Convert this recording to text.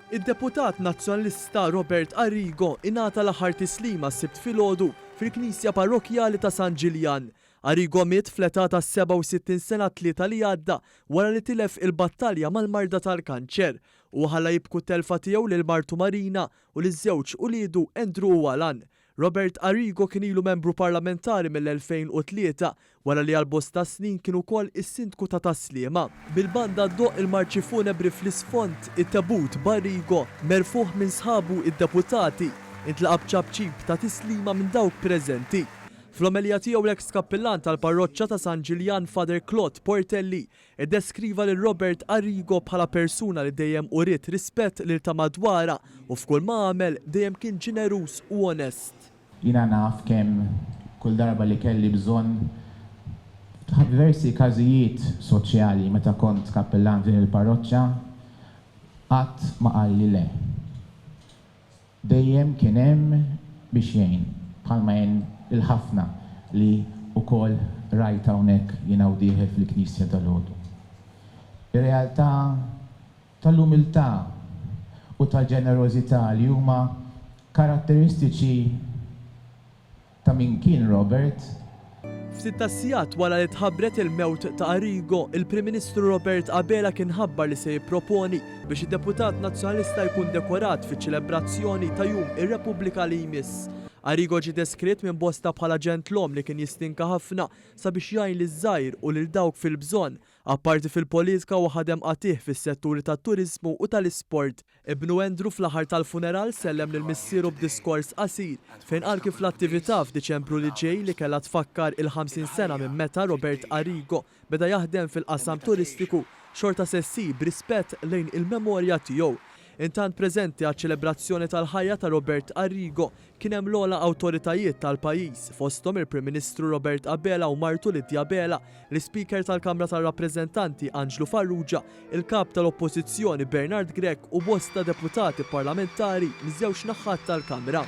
Id-deputat nazzjonalista Robert Arrigo ingħata l-aħħar tislima s-sibt filgħodu fil-Knisja Parrokjali ta' San Ġiljan. Arrigo miet fl-età ta' 67 sena tlieta li għadda wara li tilef il-battalja mal-marda tal-kanċer u ħalla jibku telfa tiegħu lil martu Marina u liż-żewġ uliedu Andrew u Alan. Robert Arrigo kien ilu membru parlamentari mill-2003 wara li għal-bosta snin kienu wkoll is-sindku ta' Taslima. Bil-banda ddoq il-marċi funebri fl-isfond it-tabut b'Arrigo merfuħ minn sħabu id-deputati intlaqab ċabċib ta' tislima minn dawk preżenti. Fl-omelija tiegħu l-eks kappillan tal-parroċċa ta' San Ġiljan Father Claude Portelli iddeskriva lil Robert Arrigo bħala persuna li dejjem uriet rispett lil ta' madwara u f'kull ma għamel dejjem kien ġenerus u onest. Jina naf kemm kull darba li kelli bżonn diversi każijiet soċjali meta kont kappellan din il-parroċċa qatt ma qal li le. Dejjem kien hemm biex jgħin bħalma jgħin il-ħafna li wkoll rajt hawnhekk jiena wdieħel fil-Knisja tal-Għodu. Ir-realtà tal-umiltà u tal-ġenerożità li huma karatteristiċi ta' min kien Robert. F'sitta sigħat wara li tħabbret il-mewt ta' Arrigo, il-Prim Ministru Robert Abela kien ħabbar li se jipproponi biex id-deputat nazzjonalista jkun dekorat fiċ-ċelebrazzjoni ta' jum ir-Repubblika li jmiss. Arrigo ġie deskritt minn bosta bħala ġentlom li kien jistinka ħafna sabiex jgħin liż-żgħir u lil dawk fil-bżonn, apparti fil-politika u ħadem qatih fis-setturi tat-turiżmu u tal-isport. Ibnu Andrew fl-aħħar tal-funeral sellem lil missieru b'diskors qasir fejn qal kif l-attività f'Diċembru li ġej li kellha tfakkar il-50 sena minn meta Robert Arrigo beda jaħdem fil-qasam turistiku xorta se ssir b'rispett lejn il-memorja tiegħu. Intant preżenti għaċ-ċelebrazzjoni tal-ħajja ta' Robert Arrigo kien hemm l-ogħla awtoritajiet tal-pajjiż fosthom il-Prim Ministru Robert Abela u martu Lidja Abela, l-Speaker tal-Kamra tar-Rappreżentanti Anġlu Farrugia, il-Kap tal-Oppożizzjoni Bernard Grech u bosta deputati parlamentari miż-żewġ naħat tal-Kamra.